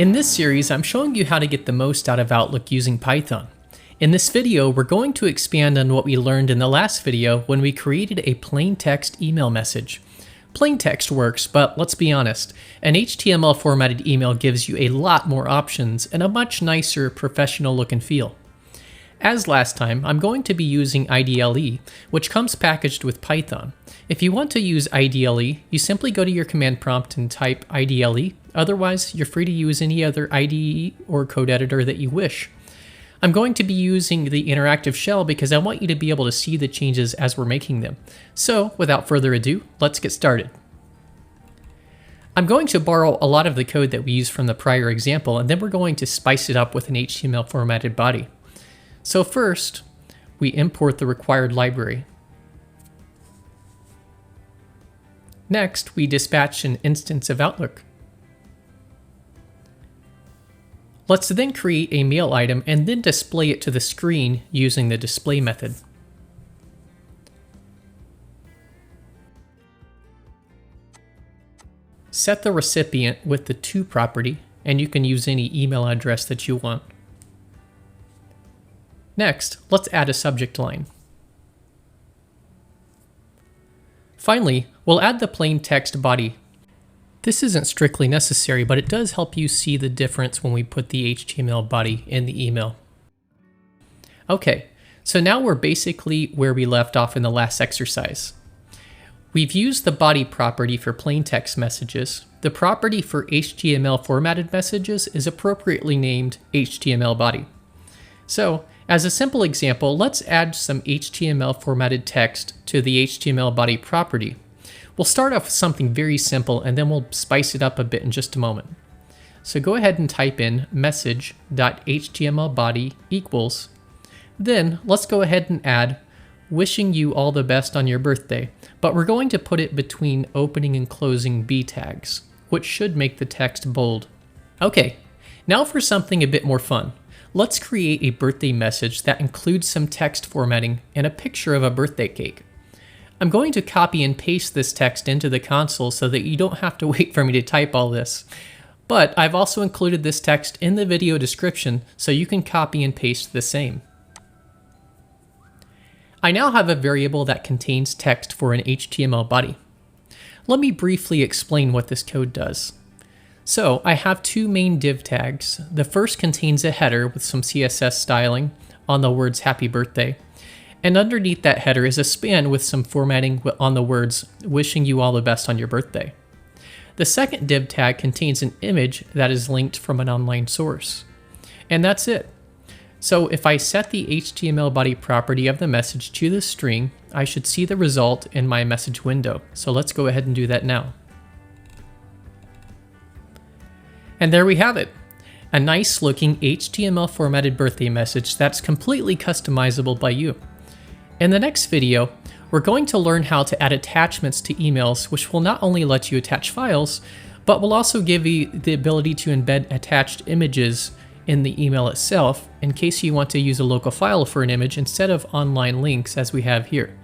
In this series, I'm showing you how to get the most out of Outlook using Python. In this video, we're going to expand on what we learned in the last video when we created a plain text email message. Plain text works, but let's be honest, an HTML formatted email gives you a lot more options and a much nicer professional look and feel. As last time, I'm going to be using IDLE, which comes packaged with Python. If you want to use IDLE, you simply go to your command prompt and type IDLE. Otherwise, you're free to use any other IDE or code editor that you wish. I'm going to be using the interactive shell because I want you to be able to see the changes as we're making them. So, without further ado, let's get started. I'm going to borrow a lot of the code that we used from the prior example, and then we're going to spice it up with an HTML formatted body. So first, we import the required library. Next, we dispatch an instance of Outlook. Let's then create a mail item and then display it to the screen using the display method. Set the recipient with the to property, and you can use any email address that you want. Next, let's add a subject line. Finally, we'll add the plain text body. This isn't strictly necessary, but it does help you see the difference when we put the HTML body in the email. Okay, so now we're basically where we left off in the last exercise. We've used the body property for plain text messages. The property for HTML formatted messages is appropriately named HTML body. So, as a simple example, let's add some HTML formatted text to the HTML body property. We'll start off with something very simple and then we'll spice it up a bit in just a moment. So go ahead and type in message.htmlbody equals. Then let's go ahead and add wishing you all the best on your birthday, but we're going to put it between opening and closing B tags, which should make the text bold. Okay, now for something a bit more fun. Let's create a birthday message that includes some text formatting and a picture of a birthday cake. I'm going to copy and paste this text into the console so that you don't have to wait for me to type all this. But I've also included this text in the video description so you can copy and paste the same. I now have a variable that contains text for an HTML body. Let me briefly explain what this code does. So I have two main div tags. The first contains a header with some CSS styling on the words happy birthday. And underneath that header is a span with some formatting on the words wishing you all the best on your birthday. The second div tag contains an image that is linked from an online source. And that's it. So if I set the HTML body property of the message to the string, I should see the result in my message window. So let's go ahead and do that now. And there we have it, a nice looking HTML formatted birthday message that's completely customizable by you. In the next video, we're going to learn how to add attachments to emails, which will not only let you attach files, but will also give you the ability to embed attached images in the email itself in case you want to use a local file for an image instead of online links as we have here.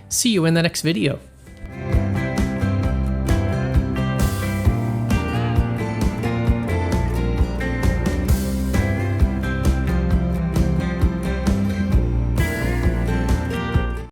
See you in the next video.